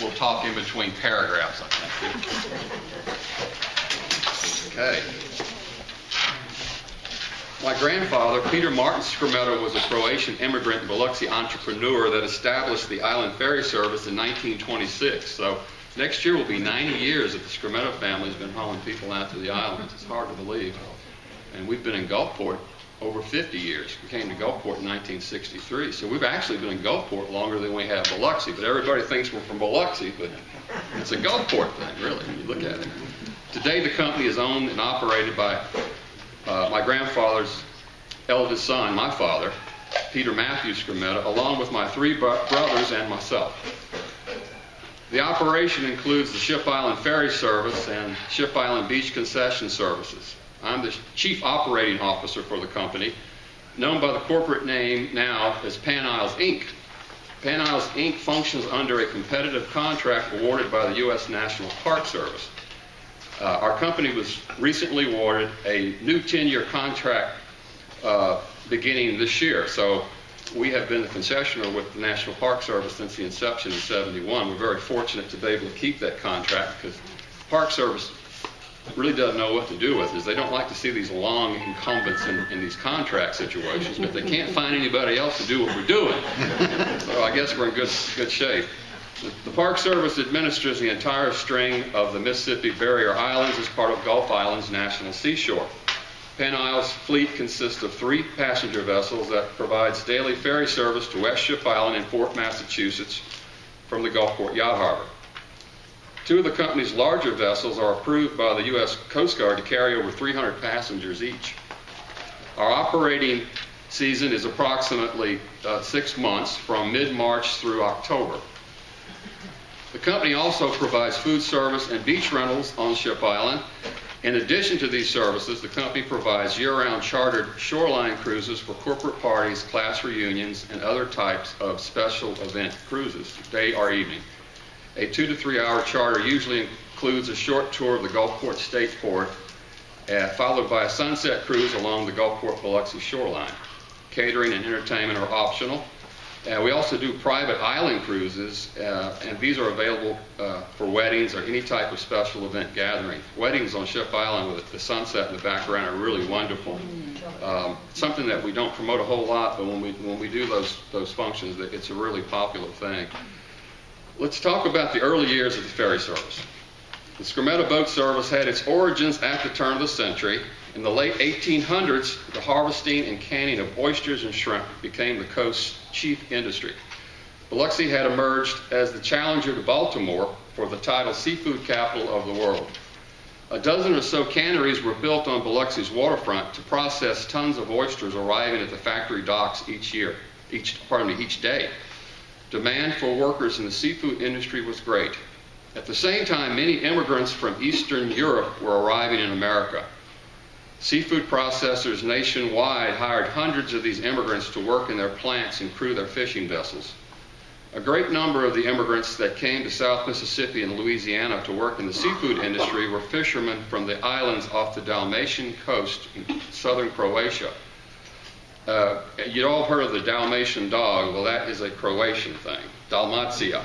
we'll talk in between paragraphs, I think. Okay. My grandfather, Peter Martin Skrmetta, was a Croatian immigrant and Biloxi entrepreneur that established the island ferry service in 1926. So next year will be 90 years that the Skrmetta family has been hauling people out to the islands. It's hard to believe. And we've been in Gulfport over 50 years. We came to Gulfport in 1963. So we've actually been in Gulfport longer than we have Biloxi. But everybody thinks we're from Biloxi, but it's a Gulfport thing, really, when you look at it. Today, the company is owned and operated by my grandfather's eldest son, my father, Peter Matthew Skrmetta, along with my three brothers and myself. The operation includes the Ship Island Ferry Service and Ship Island Beach Concession Services. I'm the Chief Operating Officer for the company, known by the corporate name now as Pan Isles, Inc. Pan Isles, Inc. functions under a competitive contract awarded by the U.S. National Park Service. Our company was recently awarded a new 10-year contract beginning this year. So we have been the concessionaire with the National Park Service since the inception in '71. We're very fortunate to be able to keep that contract because Park Service really doesn't know what to do with it. They don't like to see these long incumbents in these contract situations, but they can't find anybody else to do what we're doing. So I guess we're in good shape. The Park Service administers the entire string of the Mississippi Barrier Islands as part of Gulf Islands National Seashore. Pan Isles' fleet consists of 3 passenger vessels that provides daily ferry service to West Ship Island in Fort Massachusetts from the Gulfport Yacht Harbor. 2 of the company's larger vessels are approved by the U.S. Coast Guard to carry over 300 passengers each. Our operating season is approximately 6 months from mid-March through October. The company also provides food service and beach rentals on Ship Island. In addition to these services, the company provides year-round chartered shoreline cruises for corporate parties, class reunions, and other types of special event cruises, day or evening. A 2 to 3 hour charter usually includes a short tour of the Gulfport State Port, followed by a sunset cruise along the Gulfport-Biloxi shoreline. Catering and entertainment are optional. We also do private island cruises, and these are available for weddings or any type of special event gathering. Weddings on Ship Island with the sunset in the background are really wonderful. Something that we don't promote a whole lot, but when we do those functions, it's a really popular thing. Let's talk about the early years of the ferry service. The Skrmetta boat service had its origins at the turn of the century. In the late 1800s, the harvesting and canning of oysters and shrimp became the coast's chief industry. Biloxi had emerged as the challenger to Baltimore for the title seafood capital of the world. A dozen or so canneries were built on Biloxi's waterfront to process tons of oysters arriving at the factory docks each day. Demand for workers in the seafood industry was great. At the same time, many immigrants from Eastern Europe were arriving in America. Seafood processors nationwide hired hundreds of these immigrants to work in their plants and crew their fishing vessels. A great number of the immigrants that came to South Mississippi and Louisiana to work in the seafood industry were fishermen from the islands off the Dalmatian coast in southern Croatia. You'd all heard of the Dalmatian dog. Well, that is a Croatian thing, Dalmatia.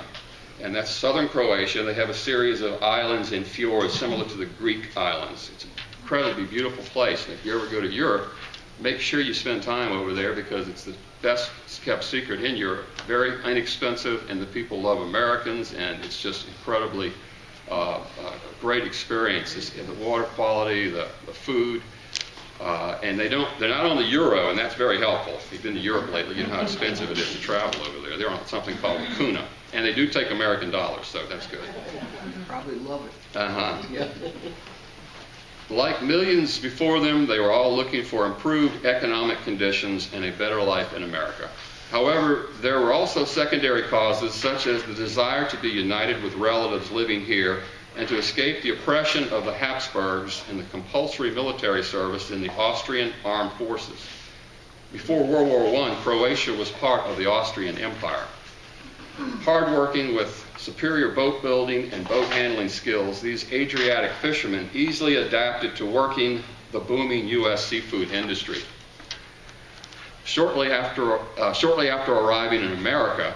And that's southern Croatia. They have a series of islands and fjords similar to the Greek islands. It's incredibly beautiful place, and if you ever go to Europe, make sure you spend time over there because it's the best kept secret in Europe. Very inexpensive, and the people love Americans, and it's just incredibly great experience. The water quality, the food, and they're not on the euro, and that's very helpful. If you've been to Europe lately, you know how expensive it is to travel over there. They're on something called the kuna, and they do take American dollars, so that's good. Probably love it. Yeah. Like millions before them, they were all looking for improved economic conditions and a better life in America. However, there were also secondary causes, such as the desire to be united with relatives living here and to escape the oppression of the Habsburgs and the compulsory military service in the Austrian armed forces. Before World War I, Croatia was part of the Austrian Empire. Hardworking with superior boat building and boat handling skills, these Adriatic fishermen easily adapted to working the booming U.S. seafood industry. Shortly after arriving in America,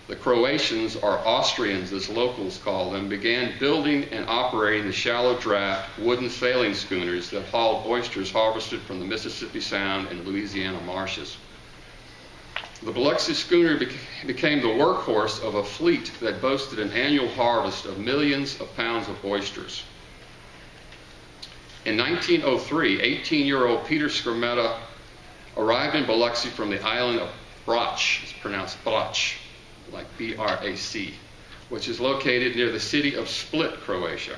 the Croatians, or Austrians as locals call them, began building and operating the shallow draft wooden sailing schooners that hauled oysters harvested from the Mississippi Sound and Louisiana marshes. The Biloxi schooner became the workhorse of a fleet that boasted an annual harvest of millions of pounds of oysters. In 1903, 18-year-old Peter Skrmetta arrived in Biloxi from the island of Brač, it's pronounced Brač, like B-R-A-C, which is located near the city of Split, Croatia.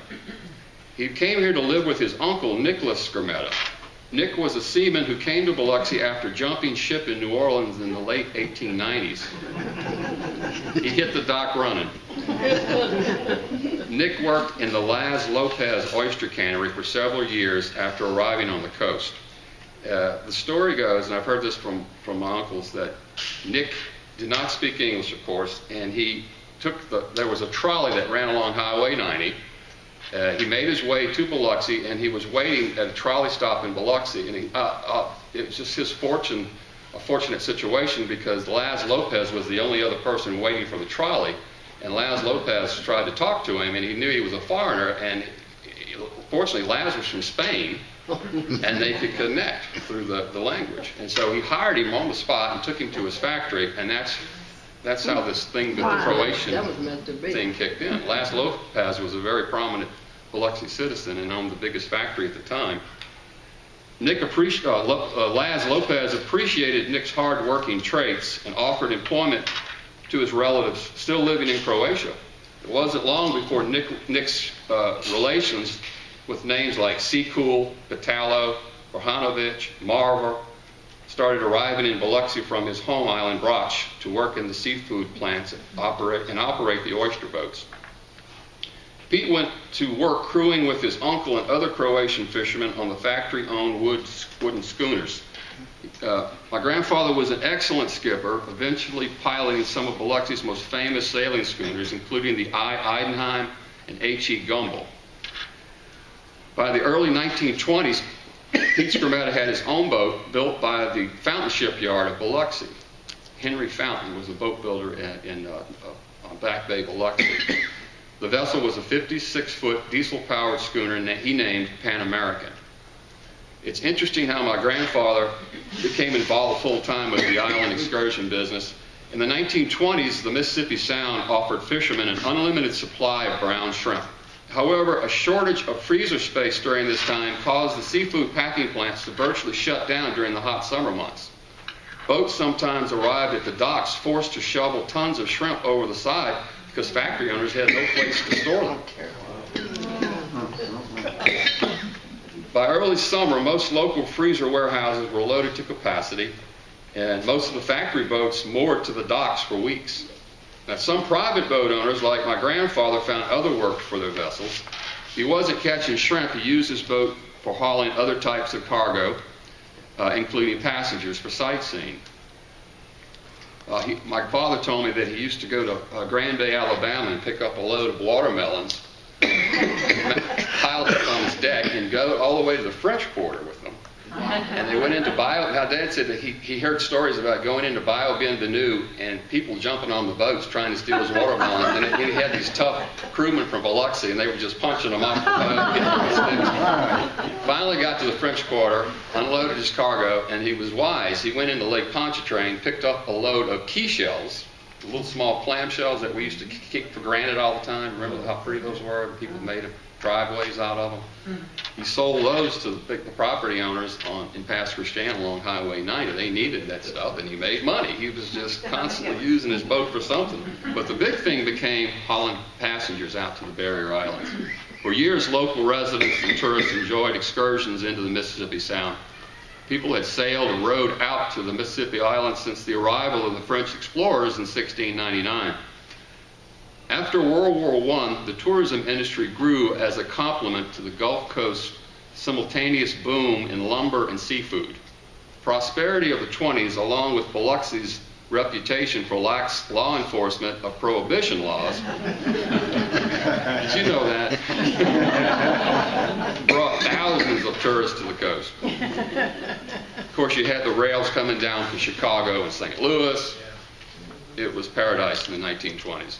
He came here to live with his uncle, Nicholas Skrmetta. Nick was a seaman who came to Biloxi after jumping ship in New Orleans in the late 1890s. He hit the dock running. Nick worked in the Las Lopez oyster cannery for several years after arriving on the coast. The story goes, and I've heard this from my uncles, that Nick did not speak English, of course, and there was a trolley that ran along Highway 90. He made his way to Biloxi, and he was waiting at a trolley stop in Biloxi, and it was just a fortunate situation, because Las Lopez was the only other person waiting for the trolley, and Las Lopez tried to talk to him, and he knew he was a foreigner, and fortunately Las was from Spain, and they could connect through the language. And so he hired him on the spot and took him to his factory, and that's how this thing, the Croatian thing, kicked in. Las Lopez was a very prominent Biloxi citizen and owned the biggest factory at the time. Las Lopez appreciated Nick's hard-working traits and offered employment to his relatives still living in Croatia. It wasn't long before Nick's relations with names like Sikul, Patalo, Orhanovic, Marver started arriving in Biloxi from his home island, Brač, to work in the seafood plants and operate the oyster boats. Pete went to work crewing with his uncle and other Croatian fishermen on the factory-owned wooden schooners. My grandfather was an excellent skipper, eventually piloting some of Biloxi's most famous sailing schooners, including the I. Eidenheim and H.E. Gumbel. By the early 1920s, Pete Skrmetta had his own boat built by the Fountain Shipyard of Biloxi. Henry Fountain was a boat builder on Back Bay, Biloxi. The vessel was a 56-foot diesel-powered schooner he named Pan American. It's interesting how my grandfather became involved full-time with the island excursion business. In the 1920s, the Mississippi Sound offered fishermen an unlimited supply of brown shrimp. However, a shortage of freezer space during this time caused the seafood packing plants to virtually shut down during the hot summer months. Boats sometimes arrived at the docks forced to shovel tons of shrimp over the side because factory owners had no place to store them. By early summer, most local freezer warehouses were loaded to capacity, and most of the factory boats moored to the docks for weeks. Now, some private boat owners, like my grandfather, found other work for their vessels. If he wasn't catching shrimp, he used his boat for hauling other types of cargo, including passengers for sightseeing. My father told me that he used to go to Grand Bay, Alabama, and pick up a load of watermelons, piled it on his deck, and go all the way to the French Quarter with them. And they went into now Dad said that he heard stories about going into Bienvenue and people jumping on the boats trying to steal his watermelons. And he had these tough crewmen from Biloxi, and they were just punching them off the boat. Finally got to the French Quarter, unloaded his cargo, and he was wise. He went into Lake Pontchartrain, picked up a load of key shells, the little small clam shells that we used to take for granted all the time. Remember how pretty those were? People made driveways out of them. He sold those to the property owners in Pass Christian along Highway 90. They needed that stuff, and he made money. He was just constantly using his boat for something. But the big thing became hauling passengers out to the barrier islands. For years, local residents and tourists enjoyed excursions into the Mississippi Sound. People had sailed and rowed out to the Mississippi Islands since the arrival of the French explorers in 1699. After World War I, the tourism industry grew as a complement to the Gulf Coast's simultaneous boom in lumber and seafood. Prosperity of the 20s, along with Biloxi's reputation for lax law enforcement of prohibition laws, did you know that? Brought thousands of tourists to the coast. Of course, you had the rails coming down from Chicago and St. Louis. it was paradise in the 1920s.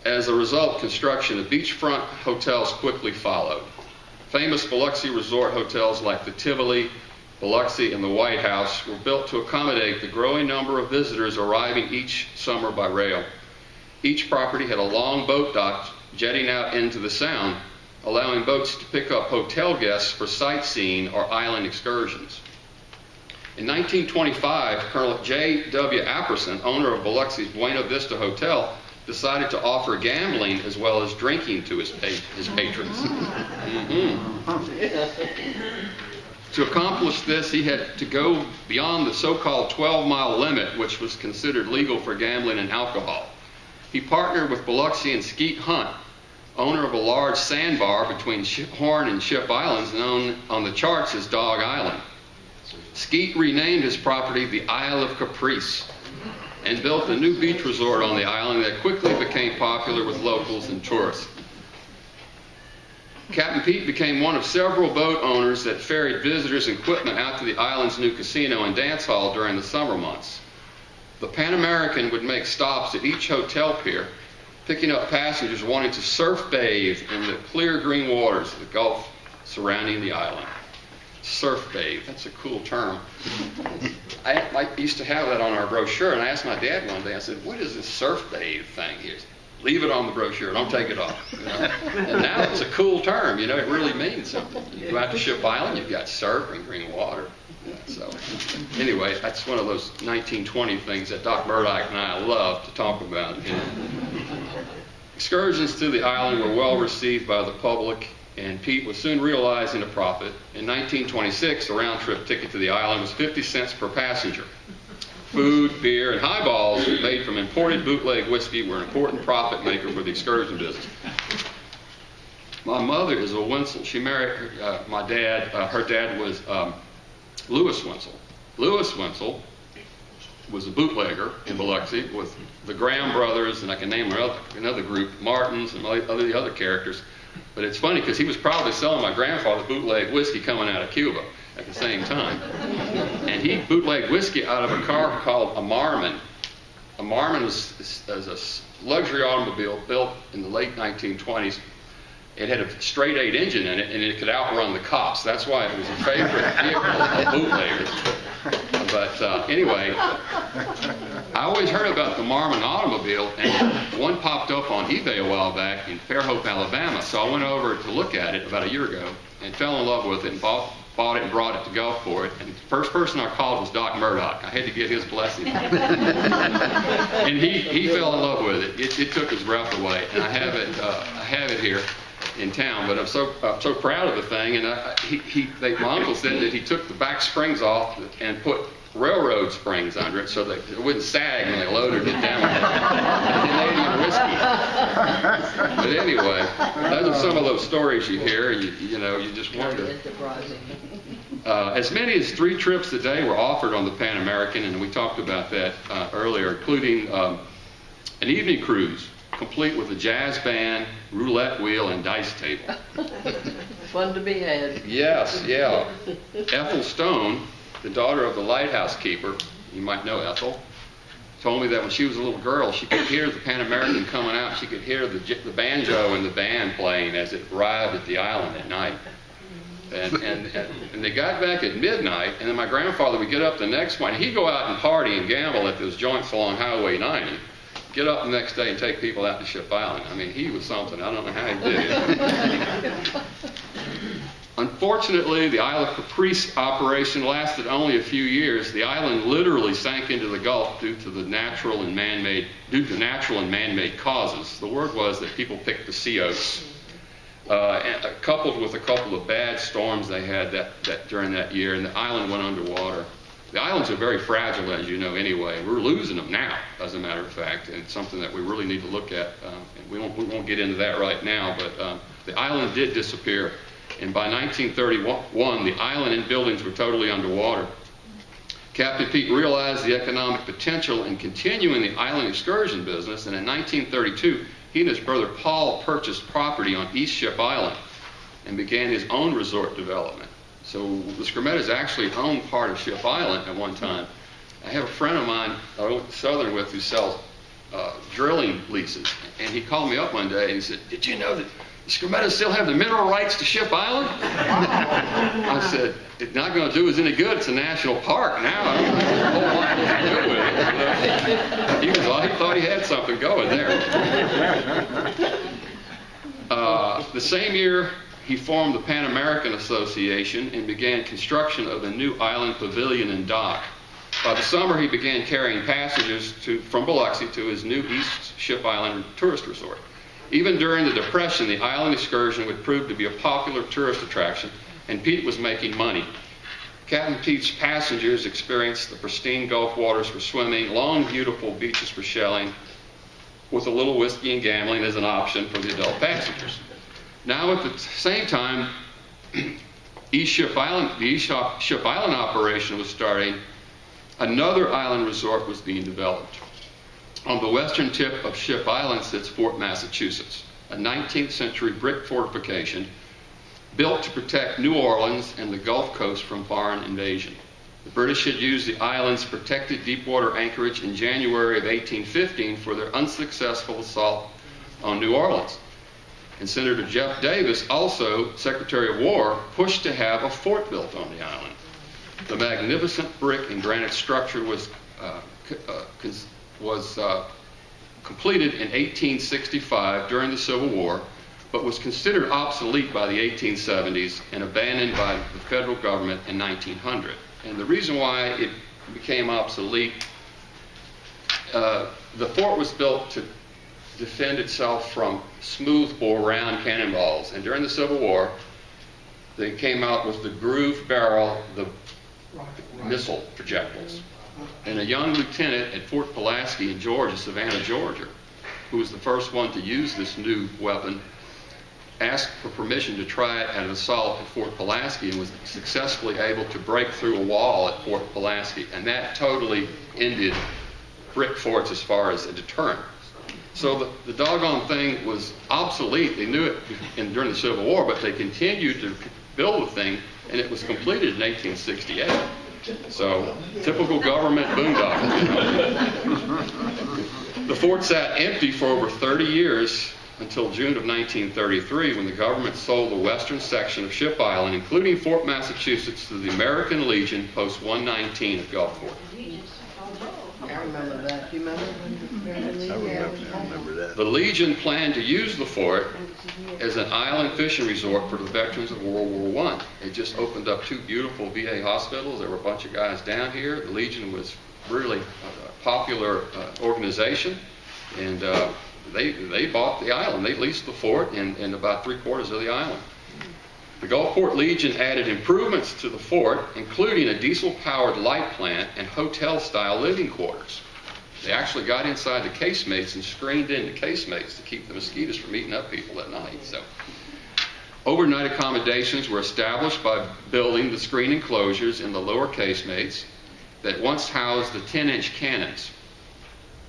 As a result, construction of beachfront hotels quickly followed. Famous Biloxi resort hotels like the Tivoli, Biloxi, and the White House were built to accommodate the growing number of visitors arriving each summer by rail. Each property had a long boat dock jetting out into the Sound, allowing boats to pick up hotel guests for sightseeing or island excursions. In 1925, Colonel J.W. Apperson, owner of Biloxi's Buena Vista Hotel, decided to offer gambling as well as drinking to his patrons. To accomplish this, he had to go beyond the so-called 12-mile limit, which was considered legal for gambling and alcohol. He partnered with Biloxi and Skeet Hunt, owner of a large sandbar between Horn and Ship Islands, known on the charts as Dog Island. Skeet renamed his property the Isle of Caprice and built a new beach resort on the island that quickly became popular with locals and tourists. Captain Pete became one of several boat owners that ferried visitors and equipment out to the island's new casino and dance hall during the summer months. The Pan American would make stops at each hotel pier, picking up passengers wanting to surf bathe in the clear green waters of the Gulf surrounding the island. Surf bathe, that's a cool term. I used to have that on our brochure, and I asked my dad one day, I said, what is this surf bathe thing here? Leave it on the brochure, don't take it off. You know? And now it's a cool term, you know, it really means something. You go out to Ship Island, you've got surf and green water. So anyway, that's one of those 1920 things that Doc Murdoch and I love to talk about. You know. Excursions to the island were well received by the public, and Pete was soon realizing a profit. In 1926, a round-trip ticket to the island was 50 cents per passenger. Food, beer, and highballs made from imported bootleg whiskey were an important profit maker for the excursion business. My mother is a Wenzel. She married my dad. Her dad was Louis Wenzel. Louis Wenzel was a bootlegger in Biloxi with the Graham brothers, and I can name another group, Martins and the other characters. But it's funny because he was probably selling my grandfather bootleg whiskey coming out of Cuba at the same time. And he bootlegged whiskey out of a car called a Marmon. A Marmon was a luxury automobile built in the late 1920s. It had a straight 8 engine in it, and it could outrun the cops. That's why it was a favorite vehicle of bootleggers. But anyway, I always heard about the Marmon automobile, and one popped up on eBay a while back in Fairhope, Alabama. So I went over to look at it about a year ago and fell in love with it and bought it and brought it to Gulfport. And the first person I called was Doc Murdoch. I had to get his blessing. And he fell in love with it. It took his breath away. And I have it here in town, but I'm so proud of the thing. And my uncle said that he took the back springs off and put railroad springs under it so that it wouldn't sag when they loaded it down with Canadian whiskey. But anyway, those are some of those stories you hear, and you just wonder. As many as 3 trips a day were offered on the Pan American, and we talked about that earlier, including an evening cruise, complete with a jazz band, roulette wheel, and dice table. Fun to be had. Yes, yeah. Ethel Stone, the daughter of the lighthouse keeper, you might know Ethel, told me that when she was a little girl, she could hear the Pan American coming out. She could hear the banjo and the band playing as it arrived at the island at night. And they got back at midnight, and then my grandfather would get up the next morning. He'd go out and party and gamble at those joints along Highway 90. Get up the next day and take people out to Ship Island. I mean, he was something. I don't know how he did it. Unfortunately, the Isle of Caprice operation lasted only a few years. The island literally sank into the Gulf due to natural and man-made causes. The word was that people picked the sea oats, coupled with a couple of bad storms they had during that year, and the island went underwater. The islands are very fragile, as you know, anyway. We're losing them now, as a matter of fact, and it's something that we really need to look at. And we won't get into that right now, but the island did disappear. And by 1931, the island and buildings were totally underwater. Captain Pete realized the economic potential in continuing the island excursion business, and in 1932, he and his brother Paul purchased property on East Ship Island and began his own resort development. So the Skrmettas actually owned part of Ship Island at one time. I have a friend of mine I went to Southern with who sells drilling leases. And he called me up one day and he said, "Did you know that the Skrmettas still have the mineral rights to Ship Island?" I said, "It's not going to do us any good. It's a national park now. I don't think there's a whole lot to do with it." He thought he had something going there. The same year, he formed the Pan American Association and began construction of a new island pavilion and dock. By the summer, he began carrying passengers from Biloxi to his new East Ship Island tourist resort. Even during the Depression, the island excursion would prove to be a popular tourist attraction, and Pete was making money. Captain Pete's passengers experienced the pristine Gulf waters for swimming, long, beautiful beaches for shelling, with a little whiskey and gambling as an option for the adult passengers. Now, at the same time, the East Ship Island operation was starting. Another island resort was being developed. On the western tip of Ship Island sits Fort Massachusetts, a 19th century brick fortification built to protect New Orleans and the Gulf Coast from foreign invasion. The British had used the island's protected deepwater anchorage in January of 1815 for their unsuccessful assault on New Orleans. And Senator Jeff Davis, also Secretary of War, pushed to have a fort built on the island. The magnificent brick and granite structure was completed in 1865 during the Civil War, but was considered obsolete by the 1870s and abandoned by the federal government in 1900. And the reason why it became obsolete, the fort was built to defend itself from smoothbore round cannonballs. And during the Civil War, they came out with the groove barrel, the missile projectiles. And a young lieutenant at Fort Pulaski in Georgia, Savannah, Georgia, who was the first one to use this new weapon, asked for permission to try it at an assault at Fort Pulaski and was successfully able to break through a wall at Fort Pulaski. And that totally ended brick forts as far as a deterrent. So the doggone thing was obsolete. They knew it during the Civil War, but they continued to build the thing, and it was completed in 1868. So, typical government boondoggle, you know. The fort sat empty for over 30 years until June of 1933, when the government sold the western section of Ship Island, including Fort Massachusetts, to the American Legion, Post 119 at Gulfport. I remember that. Do you remember when the I remember that. The Legion planned to use the fort as an island fishing resort for the veterans of World War I. It just opened up 2 beautiful VA hospitals. There were a bunch of guys down here. The Legion was really a popular organization, and they bought the island. They leased the fort and about 3/4 of the island. The Gulfport Legion added improvements to the fort, including a diesel-powered light plant and hotel-style living quarters. They actually got inside the casemates and screened in the casemates to keep the mosquitoes from eating up people at night. So, overnight accommodations were established by building the screen enclosures in the lower casemates that once housed the 10-inch cannons.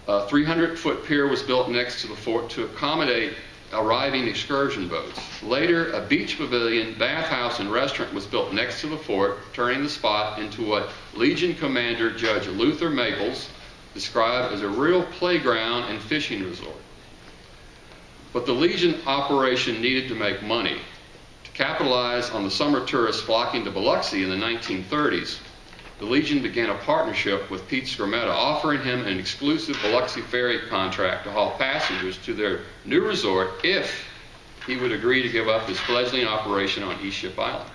A 300-foot pier was built next to the fort to accommodate arriving excursion boats. Later, a beach pavilion, bathhouse, and restaurant was built next to the fort, turning the spot into what Legion Commander Judge Luther Maples described as a real playground and fishing resort. But the Legion operation needed to make money. To capitalize on the summer tourists flocking to Biloxi in the 1930s, the Legion began a partnership with Pete Skrmetta, offering him an exclusive Biloxi ferry contract to haul passengers to their new resort if he would agree to give up his fledgling operation on East Ship Island.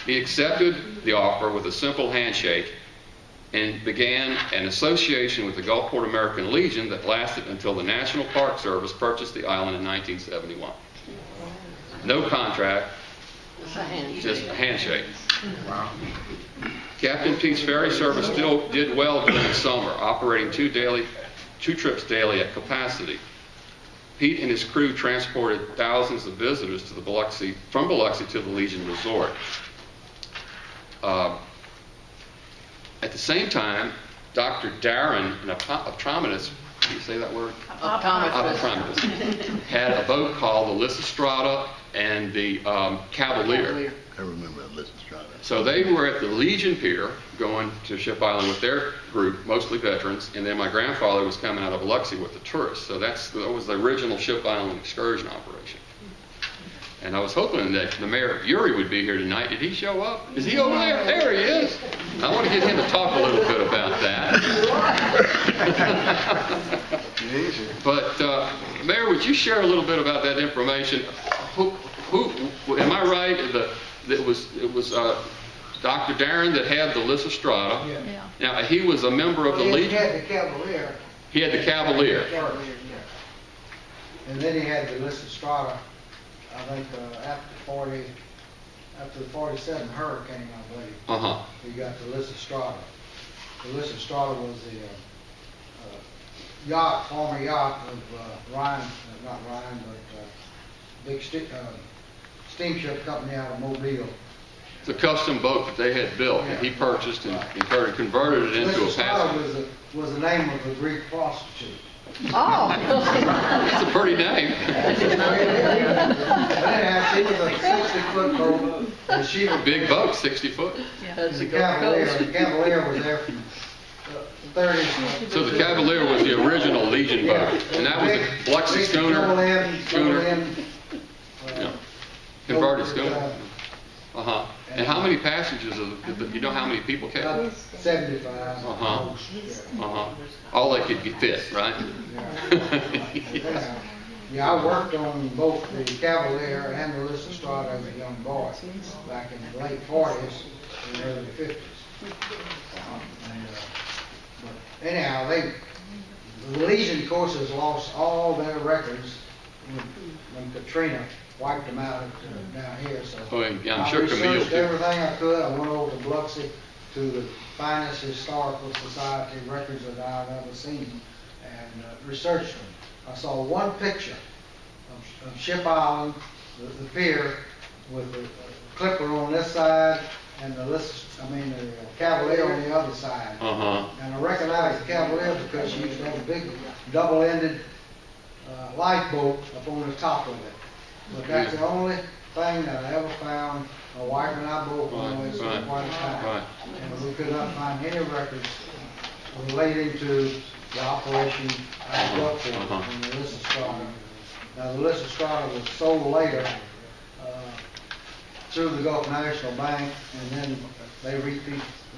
He accepted the offer with a simple handshake and began an association with the Gulfport American Legion that lasted until the National Park Service purchased the island in 1971. No contract, just a handshake. Wow. Captain Pete's ferry service still did well during the summer, operating 2 trips daily at capacity. Pete and his crew transported thousands of visitors to from Biloxi to the Legion Resort. At the same time, Dr. Darren, an optometrist, you say that word? Optometrist. Optometrist. Had a boat called the Lysistrata and the Cavalier. I remember Alyssa Strada. So they were at the Legion Pier going to Ship Island with their group, mostly veterans, and then my grandfather was coming out of Biloxi with the tourists. So that was the original Ship Island excursion operation. And I was hoping that the mayor, Uri, would be here tonight. Did he show up? Is he over there? There he is. I want to get him to talk a little bit about that. But, Mayor, would you share a little bit about that information? Am I right? It was Dr. Darren that had the Lysistrata. Yeah. Now, he was a member of the He Legion. had the Cavalier. He had the Cavalier. First, and then he had the Lysistrata, I think, after the 47 hurricane, I believe. Uh-huh. He got the Lysistrata. The Lysistrata was the former yacht of Ryan, not Ryan, but big steamship company out of Mobile. It's a custom boat that they had built, and he purchased and converted it into a Lysistrata passenger. was the name of a Greek prostitute. Oh. It's a pretty name. She was a 60-foot boat, and she was Big boat, 60 foot. That's the the Gulf Cavalier. Coast. The Cavalier was there from 30. So the Cavalier was the original Legion boat, and that was a Biloxi schooner. Yeah. Converted schooner. Uh-huh. And how many passengers, you know how many people carried? 75. Uh-huh. Uh-huh. All they could fit, right? Yeah, I worked on both the Cavalier and the Lysistrata as a young boy back in the late 40s and early 50s. But anyhow, the Legion courses lost all their records when Katrina wiped them out down here. So Oh, yeah, I'm sure I Camille researched too. everything I could. I went over to Biloxi to the finest Historical Society records that I've ever seen and researched them. I saw one picture of Ship Island, the pier, with the clipper on this side and the Cavalier on the other side. Uh-huh. And I recognized the Cavalier because she used to have a big double-ended lifeboat up on the top of it. But that's the only thing that I ever found. My wife and I both went away for quite a time. Right. And we could not find any records relating to the operation at Gulfport in the Lysistrata. Now, the Lysistrata was sold later through the Gulf National Bank, and then they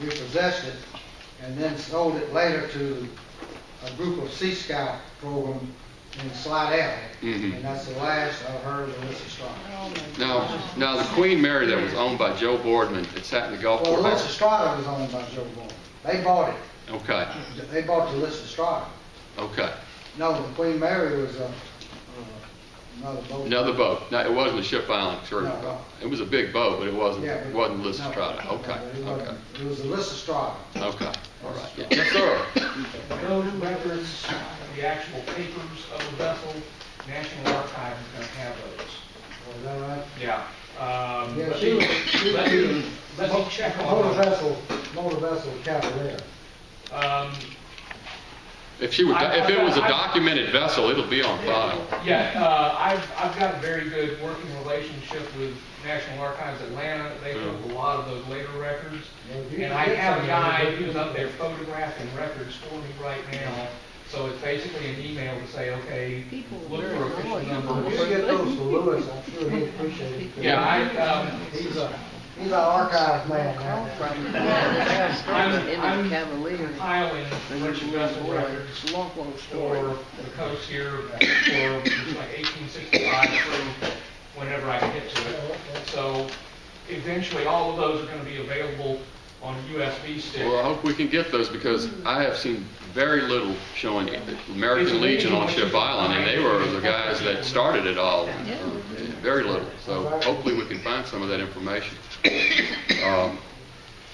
repossessed it, and then sold it later to a group of Sea Scout program in Slidell, and that's the last I've heard of the Lysistrata. Now the Queen Mary that was owned by Joe Boardman, it sat in the Gulfport Well, the Harbor. Lysistrata was owned by Joe Bourne. They bought it. Okay. They bought the Lysistrata. Okay. No, the Queen Mary was another boat. Another boat. No, it wasn't a Ship Island excursion No, boat. no. It was a big boat, but it wasn't. Yeah, It wasn't no, Lysistrata. Okay. no, it Okay. wasn't. It was the Lysistrata. Okay. All right. Yeah. Yes, sir. Those records, the actual papers of the vessel, National Archives is going to have those. Was that right? Yeah. Yeah, Let she me- was let me- let me check on that. Motor vessel Cavalier. If it was a documented vessel, it'll be on file. Yeah, I've got a very good working relationship with National Archives Atlanta. They hold a lot of those later records. And I have a guy who's up there photographing records for me right now. So it's basically an email to say, okay, look for official number. You get those for Louis, I'm sure he'd appreciate it. Yeah, He's our archive man now. In the Cavalier. compiling British vessel records It's a long story. for the coast here for like 1865 through whenever I can get to it. So eventually all of those are going to be available on a USB stick. Well, I hope we can get those because I have seen very little showing American Legion on Ship Island, and they were the guys that started it all. Very little. So hopefully we can find some of that information.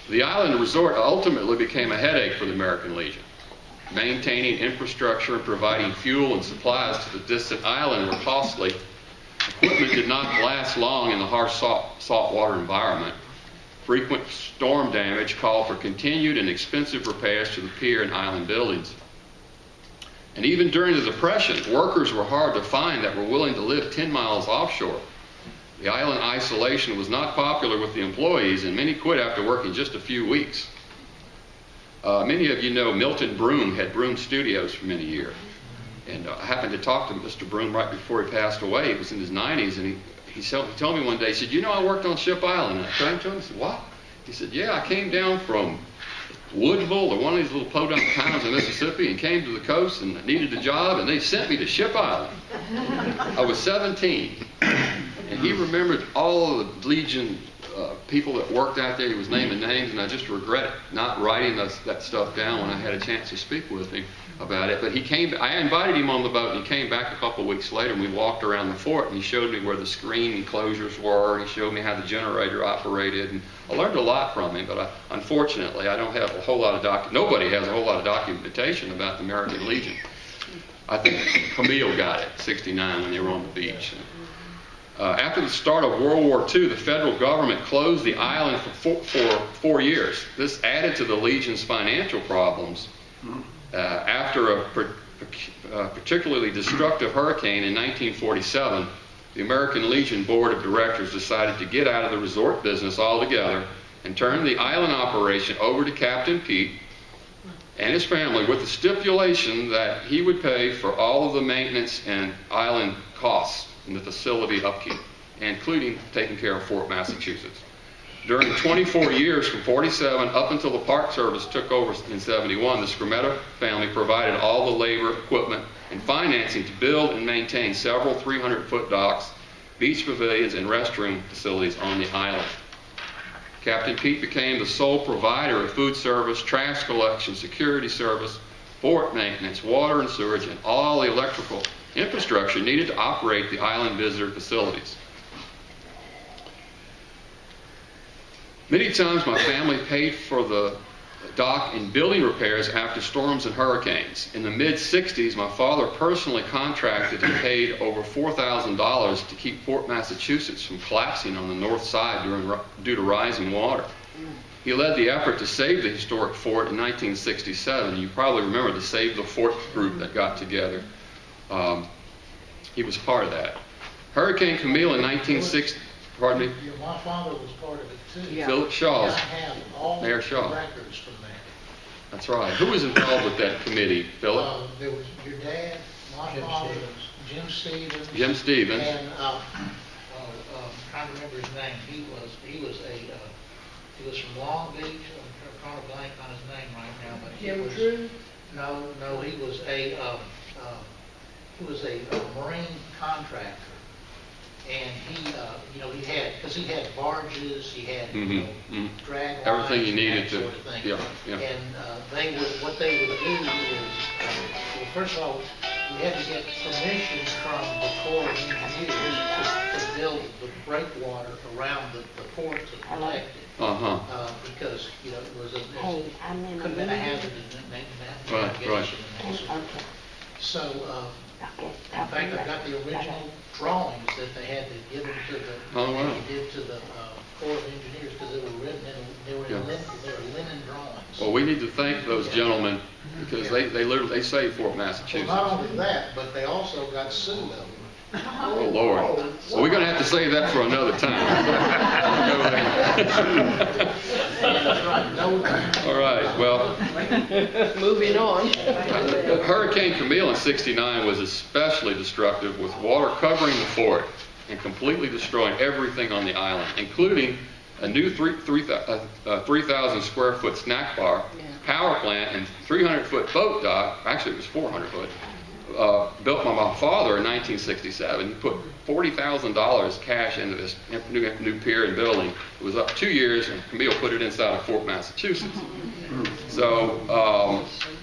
The island resort ultimately became a headache for the American Legion. Maintaining infrastructure and providing fuel and supplies to the distant island were costly. Equipment did not last long in the harsh saltwater environment. Frequent storm damage called for continued and expensive repairs to the pier and island buildings. And even during the Depression, workers were hard to find that were willing to live 10 miles offshore. The island isolation was not popular with the employees, and many quit after working just a few weeks. Many of you know Milton Broom had Broom Studios for many years. And I happened to talk to Mr. Broom right before he passed away. He was in his 90s, and he told me one day, he said, you know, I worked on Ship Island. And I turned to him and said, what? He said, yeah, I came down from Woodville or one of these little podunk towns in Mississippi and came to the coast and needed a job, and they sent me to Ship Island. I was 17. And he remembered all of the Legion people that worked out there. He was naming names, and I just regret not writing that stuff down when I had a chance to speak with him about it. But he came, I invited him on the boat, and he came back a couple of weeks later, and we walked around the fort, and he showed me where the screen enclosures were, and he showed me how the generator operated, and I learned a lot from him. But unfortunately, I don't have a whole lot of nobody has a whole lot of documentation about the American Legion. I think Camille got it, 69, when they were on the beach. After the start of World War II, the federal government closed the island for 4 years. This added to the Legion's financial problems. After a particularly destructive hurricane in 1947, the American Legion Board of Directors decided to get out of the resort business altogether and turn the island operation over to Captain Pete and his family with the stipulation that he would pay for all of the maintenance and island costs and the facility upkeep, including taking care of Fort Massachusetts. During 24 years, from 47 up until the Park Service took over in 71, the Skrmetta family provided all the labor, equipment, and financing to build and maintain several 300-foot docks, beach pavilions, and restroom facilities on the island. Captain Pete became the sole provider of food service, trash collection, security service, fort maintenance, water and sewage, and all the electrical infrastructure needed to operate the island visitor facilities. Many times my family paid for the dock and building repairs after storms and hurricanes. In the mid-60s, my father personally contracted and paid over $4,000 to keep Fort Massachusetts from collapsing on the north side due to rising water. He led the effort to save the historic fort in 1967. You probably remember the Save the Fort group that got together. He was part of that. Hurricane Camille in 1960, pardon me? My father was part of it too. Yeah. Philip Shaw's, I have all Mayor the Shaw. records from that. That's right. Who was involved with that committee, Philip? There was your dad, my father, Jim Stevens. Jim Stevens. And trying to remember his name. He was from Long Beach. I'm trying to blank on his name right now, but Jim he was. Drew? No, he was a marine contractor. And he had, because he had barges, he had drag lines, Everything you needed that to, sort of thing. yeah. And what they would do is, well, first of all, we had to get permission from the Corps of Engineers to build the breakwater around the fort to protect it. Because, it was could have been a hazard in navigation and that sort of thing. So, in fact, I've got the original drawings that they had to give them to the Corps of Engineers because they were written they were linen drawings. Well, we need to thank those gentlemen because they saved Fort Massachusetts. Well, not only that, but they also got sued of them. Oh, Lord. Well, we're going to have to save that for another time. All right, well. Moving on. Hurricane Camille in '69 was especially destructive, with water covering the fort and completely destroying everything on the island, including a new 3,000 square foot snack bar, power plant, and 300-foot boat dock. Actually, it was 400 foot. Built by my father in 1967. He put $40,000 cash into this new pier and building. It was up 2 years, and Camille put it inside of Fort Massachusetts. So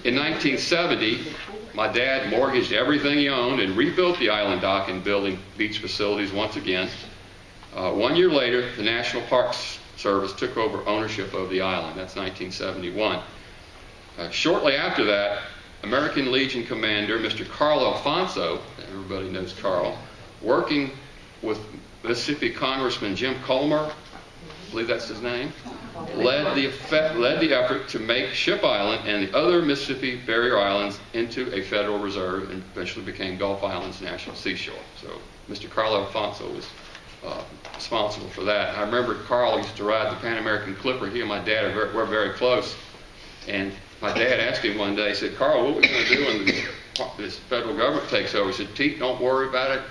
in 1970, my dad mortgaged everything he owned and rebuilt the island dock and building beach facilities once again. 1 year later, the National Parks Service took over ownership of the island. That's 1971. Shortly after that, American Legion Commander Mr. Carl Alfonso, everybody knows Carl, working with Mississippi Congressman Jim Colmer, I believe that's his name, led the effort to make Ship Island and the other Mississippi barrier islands into a federal reserve and eventually became Gulf Islands National Seashore. So Mr. Carl Alfonso was responsible for that. I remember Carl used to ride the Pan American Clipper. He and my dad were very close. And my dad asked him one day, he said, Carl, what are we going to do when this federal government takes over? He said, Pete, don't worry about it.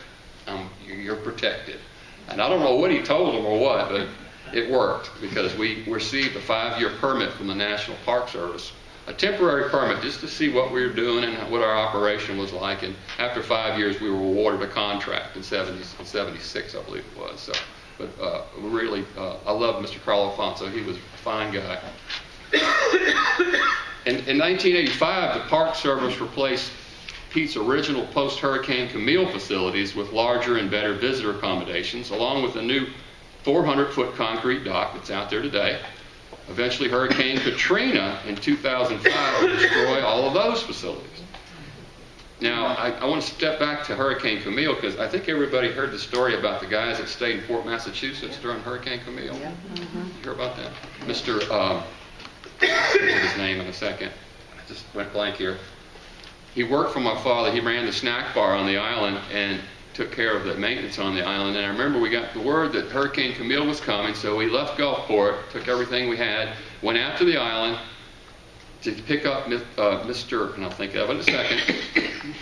You're protected. And I don't know what he told him or what, but it worked because we received a 5-year permit from the National Park Service, a temporary permit just to see what we were doing and what our operation was like. And after 5 years, we were awarded a contract in 76, I believe it was. So, but really, I love Mr. Carl Alfonso. He was a fine guy. In 1985, the Park Service replaced Pete's original post-Hurricane Camille facilities with larger and better visitor accommodations, along with a new 400-foot concrete dock that's out there today. Eventually, Hurricane Katrina in 2005 would destroy all of those facilities. Now, I want to step back to Hurricane Camille because I think everybody heard the story about the guys that stayed in Fort Massachusetts during Hurricane Camille. Yeah. You hear about that? Mr. I'll get his name in a second. I just went blank here. He worked for my father. He ran the snack bar on the island and took care of the maintenance on the island. And I remember we got the word that Hurricane Camille was coming, so we left Gulfport, took everything we had, went out to the island to pick up Mr. and I'll think of it in a second.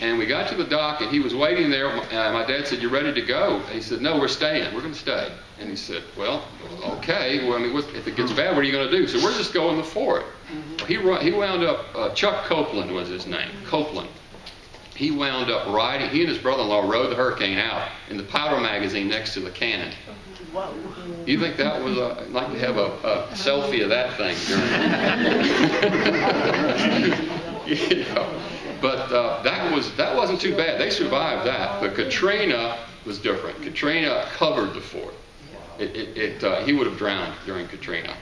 And we got to the dock, and he was waiting there. My dad said, "You ready to go?" And he said, "No, we're staying. We're going to stay." And he said, "Well, okay. Well, I mean, if it gets bad, what are you going to do?" So we're just going to fort. He wound up, Chuck Copeland was his name, Copeland. He wound up riding, he and his brother-in-law rode the hurricane out in the powder magazine next to the cannon. You think that was, I'd like to have a selfie of that thing during you know. But that wasn't too bad. They survived that. But Katrina was different. Katrina covered the fort. He would have drowned during Katrina.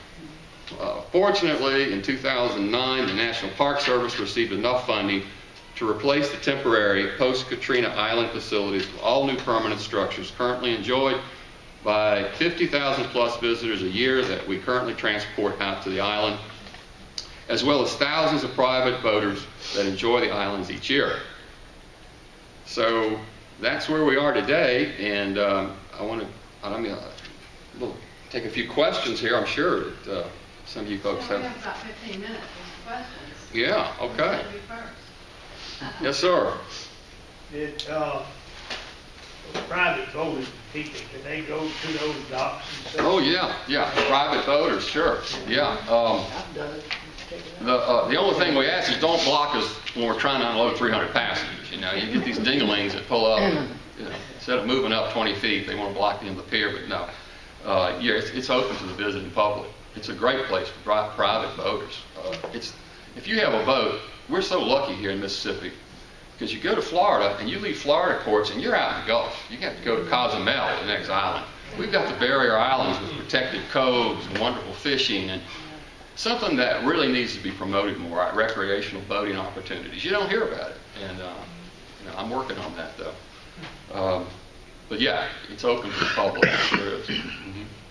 Fortunately, in 2009, the National Park Service received enough funding to replace the temporary post-Katrina island facilities with all new permanent structures currently enjoyed by 50,000 plus visitors a year that we currently transport out to the island, as well as thousands of private boaters that enjoy the islands each year. So that's where we are today, and we'll take a few questions here. I'm sure that some of you folks We have. have about 15 minutes for questions. Yeah, okay. You first. Yes, sir. Private boating people, can they go to those docks and stuff? Oh, yeah, private boaters, sure, yeah. I've done it. The only thing we ask is don't block us when we're trying to unload 300 passengers. You know, you get these dinglings that pull up, you know, instead of moving up 20 feet, they want to block the end of the pier, but no. Yeah, it's open to the visiting public. It's a great place for private boaters. If you have a boat, we're so lucky here in Mississippi because you go to Florida and you leave Florida ports and you're out in the Gulf. You have to go to Cozumel, the next island. We've got the barrier islands with protected coves and wonderful fishing and something that really needs to be promoted more, recreational boating opportunities. You don't hear about it, and I'm working on that though. But yeah, it's open to the public. It sure is.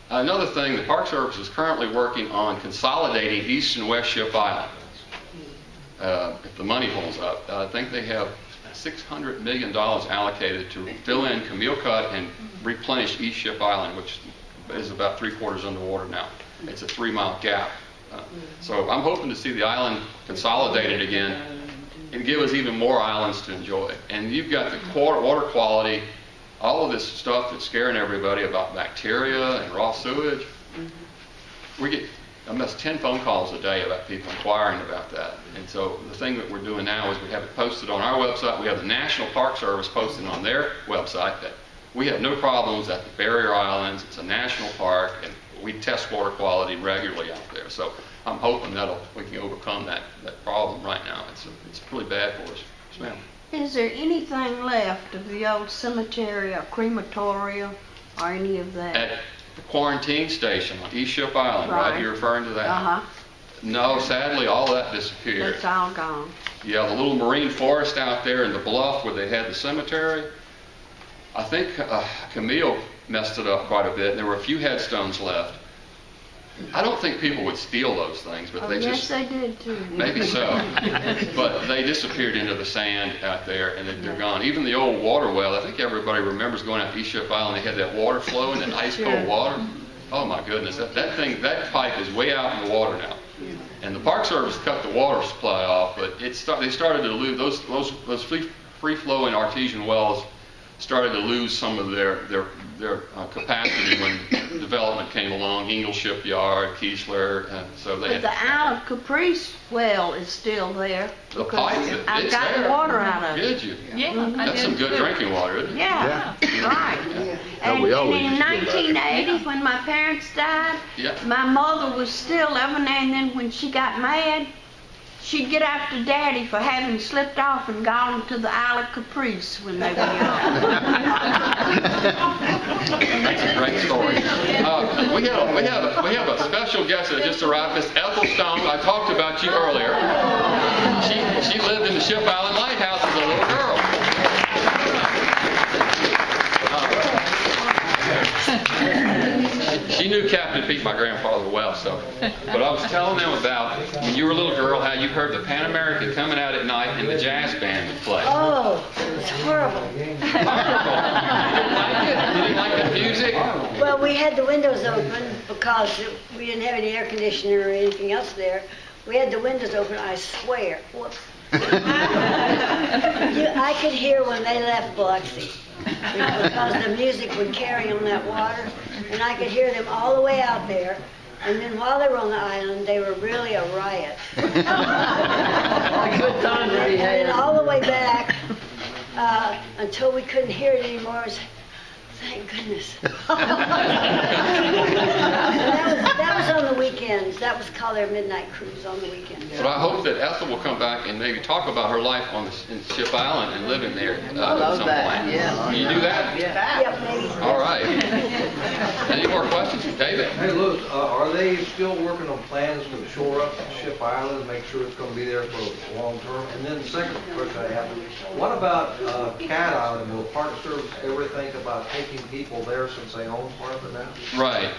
Another thing, the Park Service is currently working on consolidating East and West Ship Island. If the money holds up, I think they have $600 million allocated to fill in Camille Cut and replenish East Ship Island, which is about 3/4 underwater now. It's a 3-mile gap. So I'm hoping to see the island consolidated again and give us even more islands to enjoy. And you've got the water quality, all of this stuff that's scaring everybody about bacteria and raw sewage. We get almost 10 phone calls a day about people inquiring about that. And so the thing that we're doing now is we have it posted on our website. We have the National Park Service posted on their website that we have no problems at the barrier islands. It's a national park, and we test water quality regularly out there. So I'm hoping we can overcome that problem right now. It's really bad for us. Yes, ma'am. Is there anything left of the old cemetery or crematorium or any of that? At the quarantine station on East Ship Island, right? You're referring to that? Uh-huh. No, sadly, all that disappeared. It's all gone. Yeah, the little marine forest out there in the bluff where they had the cemetery, I think Camille messed it up quite a bit. There were a few headstones left. I don't think people would steal those things, but Oh, they yes, just, they did too. maybe so. But they disappeared into the sand out there, and they're gone. Even the old water well, I think everybody remembers going out to East Ship Island, they had that water flow and that ice cold Sure. water. Oh my goodness, that thing, that pipe is way out in the water now. And the Park Service cut the water supply off, but they started to lose, those free-flowing artesian wells started to lose some of their capacity when development came along, Ingle Shipyard, Keesler, and so they But had. the Isle of Caprice well is still there. The because pipe, I it's got there. water out of it. Did you? Yeah, I That's some did good too. drinking water, isn't it? Yeah, right. Yeah, And, we and always in used to do that. 1980, when my parents died, Yeah. my mother was still every now and then when she got mad, she'd get after Daddy for having slipped off and gone to the Isle of Caprice when they were young. That's a great story. We have a special guest that just arrived, Miss Ethel Stone. I talked about you earlier. She lived in the Ship Island Lighthouse as a little girl. She knew Captain Pete, my grandfather, well. So, but I was telling them about when you were a little girl, how you heard the Pan American coming out at night and the jazz band would play. Oh, it was horrible. Did you like the music? Well, we had the windows open because we didn't have any air conditioner or anything else there. We had the windows open, I swear. Whoops. I could hear when they left Biloxi because the music would carry on that water, and I could hear them all the way out there. And then while they were on the island, they were really a riot. Good time to be And then had. all the way back until we couldn't hear it anymore. It was, thank goodness. that was on the weekends. That was called their midnight cruise on the weekends. But I hope that Ethel will come back and maybe talk about her life in Ship Island and living there at love some that, point. yes. Can you do that? Yep, maybe. All right. Any more questions? David? Hey, Louis, are they still working on plans to shore up Ship Island and make sure it's going to be there for long term? And then the second question I have, what about Cat Island? Will the Park Service ever think about taking people there since they own part of it now? Right.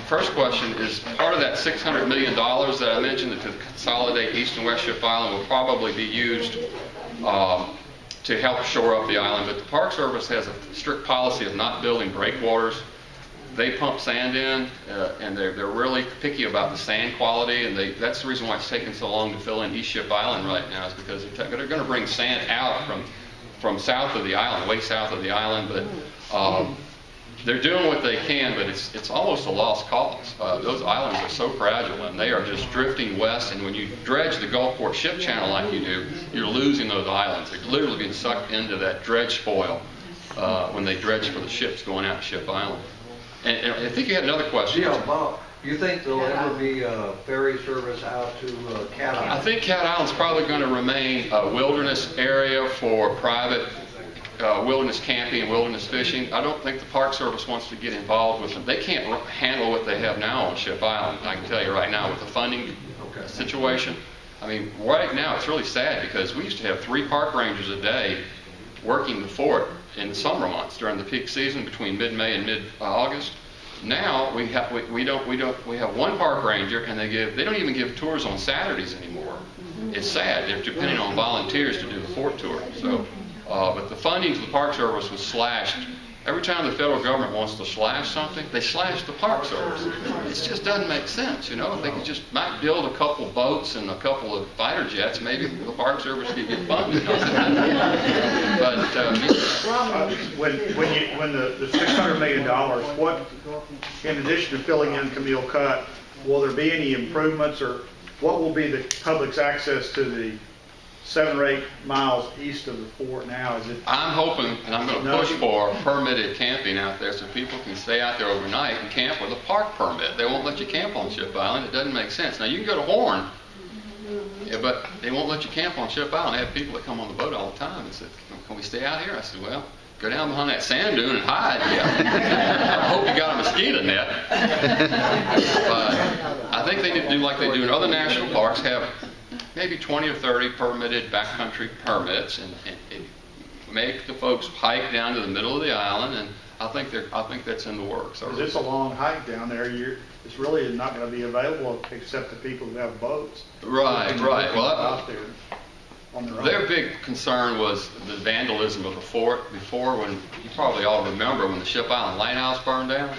First question is part of that $600 million that I mentioned to consolidate East and West Ship Island will probably be used to help shore up the island. But the Park Service has a strict policy of not building breakwaters. They pump sand in, and they're really picky about the sand quality, and that's the reason why it's taking so long to fill in East Ship Island right now, is because they're going to bring sand out from south of the island, way south of the island, but they're doing what they can, but it's almost a lost cause. Those islands are so fragile, and they are just drifting west, and when you dredge the Gulfport ship channel like you do, you're losing those islands. They're literally being sucked into that dredge spoil when they dredge for the ships going out to Ship Island. And I think you had another question. Yeah, Bob, you think there'll ever be a ferry service out to Cat Island? I think Cat Island's probably going to remain a wilderness area for private wilderness camping and wilderness fishing. I don't think the Park Service wants to get involved with them. They can't handle what they have now on Ship Island, I can tell you right now, with the funding situation. I mean, right now it's really sad because we used to have 3 park rangers a day working the fort in the summer months during the peak season between mid-May and mid-August. Now we have 1 park ranger, and they don't even give tours on Saturdays anymore. It's sad. They're depending on volunteers to do the fort tour. So, but the funding to the Park Service was slashed. Every time the federal government wants to slash something, they slash the Park Service. It just doesn't make sense, you know. If they could just might build a couple boats and a couple of fighter jets, maybe the Park Service could get funded. But When the $600 million, what, in addition to filling in Camille Cut, will there be any improvements, or what will be the public's access to the 7 or 8 miles east of the fort now? Is it? I'm hoping, and I'm going to push for permitted camping out there so people can stay out there overnight and camp with a park permit. They won't let you camp on Ship Island. It doesn't make sense. Now, you can go to Horn, but they won't let you camp on Ship Island. I have people that come on the boat all the time and say, can we stay out here? I said, well, go down behind that sand dune and hide. Yeah. I hope you got a mosquito net. But I think they need to do like they do in other national parks, have maybe 20 or 30 permitted backcountry permits and make the folks hike down to the middle of the island. And I think that's in the works. Because it's a long hike down there. It's really not going to be available except to people who have boats. Right. Well, out there on their own. their big concern was the vandalism of the fort before, when you probably all remember when the Ship Island Lighthouse burned down.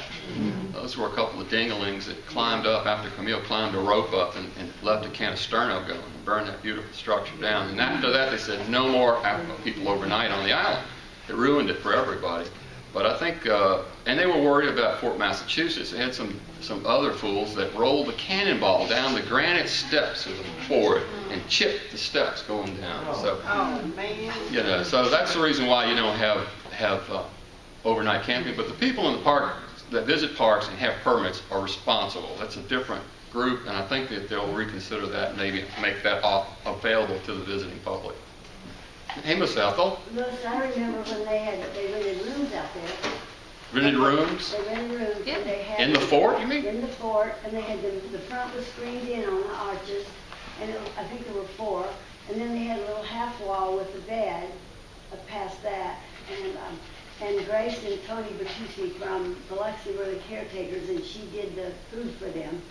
Those were a couple of dinglings that climbed up after Camille climbed a rope up and left a can of sterno going and burned that beautiful structure down. And after that, they said no more people overnight on the island. It ruined it for everybody. But I think, and they were worried about Fort Massachusetts. They had some other fools that rolled the cannonball down the granite steps of the fort and chipped the steps going down. So, you know, so that's the reason why you don't have overnight camping. But the people in the park that visit parks and have permits are responsible. That's a different group, and I think that they'll reconsider that and maybe make that available to the visiting public. Hey, Miss Ethel. Louis, I remember when they rented rooms out there. Rented rooms? They rented rooms, and they had... In the fort, you mean? In the fort, and they had the front was screened in on the arches, and I think there were 4, and then they had a little half wall with a bed past that, and Grace and Tony Bertucci from Biloxi were the caretakers, and she did the food for them.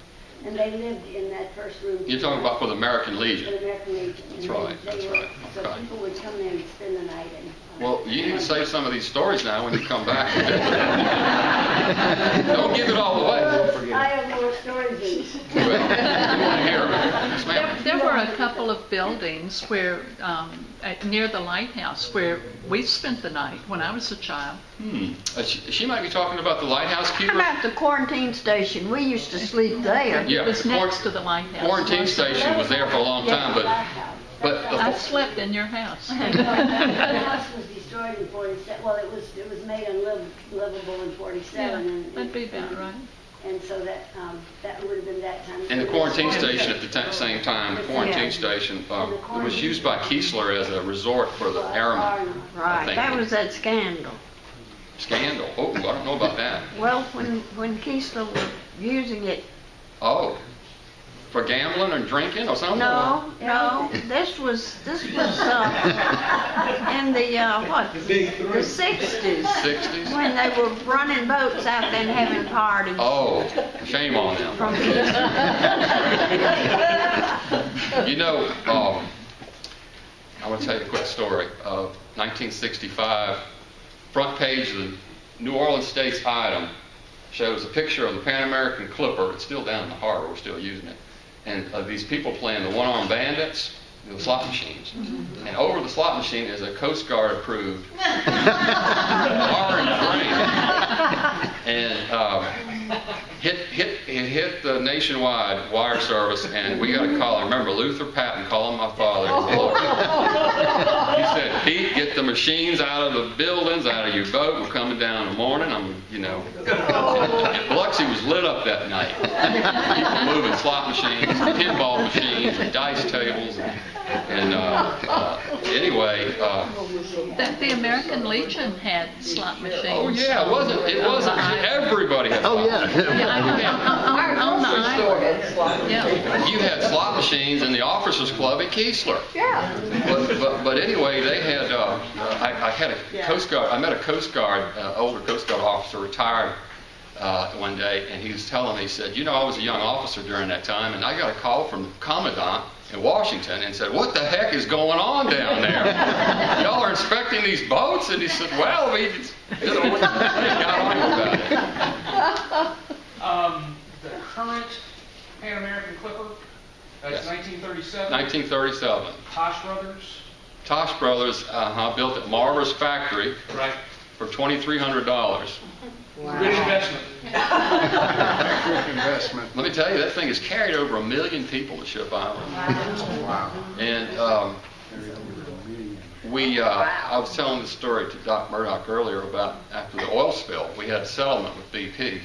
And they lived in that first room. You're talking about for the American Legion? For the American Legion. That's right, that's right. So Okay. people would come there and spend the night. Well, you need to save some of these stories now when you come back. Don't give it all away. I have more stories than Well, we want to hear them. Yes, ma'am. There were a couple of buildings where, near the lighthouse, where we spent the night when I was a child. She might be talking about the lighthouse How keeper. about the quarantine station? We used to sleep there. Yeah, It was the next to the lighthouse. quarantine station was there for a long time, but I slept in your house. The house was destroyed in 47. Well, it was made unlivable in 47. Yeah, that'd be about right. And so that would have been that time. and the quarantine station at the same time, the quarantine station was used by Keesler as a resort for the airmen. I Right, think. that was that scandal. Scandal. Oh, I don't know about that. Well, when Keesler was using it, Oh, for gambling and drinking or something? no, this was in the what? The 60s. 60s? When they were running boats out there and having parties. Oh, shame on them. From Keesler. You know, I want to tell you a quick story. 1965, front page of the New Orleans State's Item shows a picture of the Pan American Clipper. It's still down in the harbor. We're still using it. And these people playing the one-armed bandits, the slot machines. And over the slot machine is a Coast Guard approved orange ring. And it hit the nationwide wire service, and we got a call. I remember Luther Patton calling my father. He said, "Pete, get the machines out of the buildings, out of your boat. We're coming down in the morning." And Biloxi was lit up that night. People moving slot machines, pinball machines, and dice tables, and anyway. The American Legion had slot machines. Oh yeah, it wasn't. Everybody had. Oh, slot machines. On the island. Yeah. You had slot machines in the officers' club at Keesler. Yeah. But anyway, they had. I had a Coast Guard. I met a Coast Guard, older Coast Guard officer, retired one day, and he was telling me. He said, "You know, I was a young officer during that time, and I got a call from the commandant in Washington and said, 'What the heck is going on down there? Y'all are inspecting these boats?' And he said, 'Well, we just, got on about it.'" The current Pan American Clipper, that's Yes. 1937. 1937. Tosh Brothers. Tosh Brothers built at Marver's factory Right. for $2,300. Good investment. Let me tell you, that thing has carried over 1 million people to Ship Island. Wow. And I was telling this story to Doc Murdoch earlier about after the oil spill, we had a settlement with BP.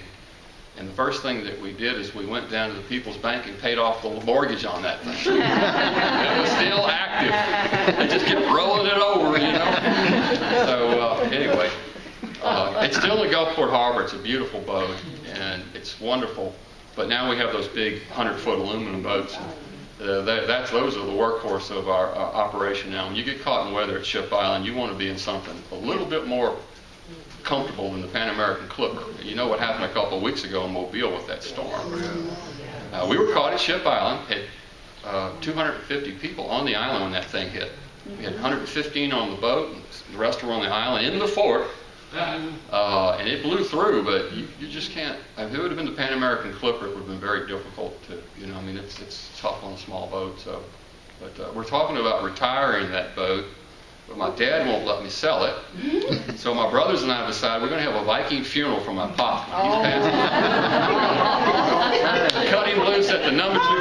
And the first thing that we did is we went down to the People's Bank and paid off the mortgage on that thing. It was still active. They just kept rolling it over, you know. So anyway, it's still in Gulfport Harbor. It's a beautiful boat, and it's wonderful. But now we have those big 100-foot aluminum boats. Those are the workhorse of our operation now. When you get caught in weather at Ship Island, you want to be in something a little bit more comfortable than the Pan American Clipper. You know what happened a couple of weeks ago in Mobile with that storm. We were caught at Ship Island, had 250 people on the island when that thing hit. We had 115 on the boat, and the rest were on the island in the fort. And it blew through, but you just can't. If it would have been the Pan American Clipper, it would have been very difficult to, I mean, it's tough on a small boat. So, but we're talking about retiring that boat, but my dad won't let me sell it. So my brothers and I decided we're going to have a Viking funeral for my pop. He's passing. Cut him loose at the #2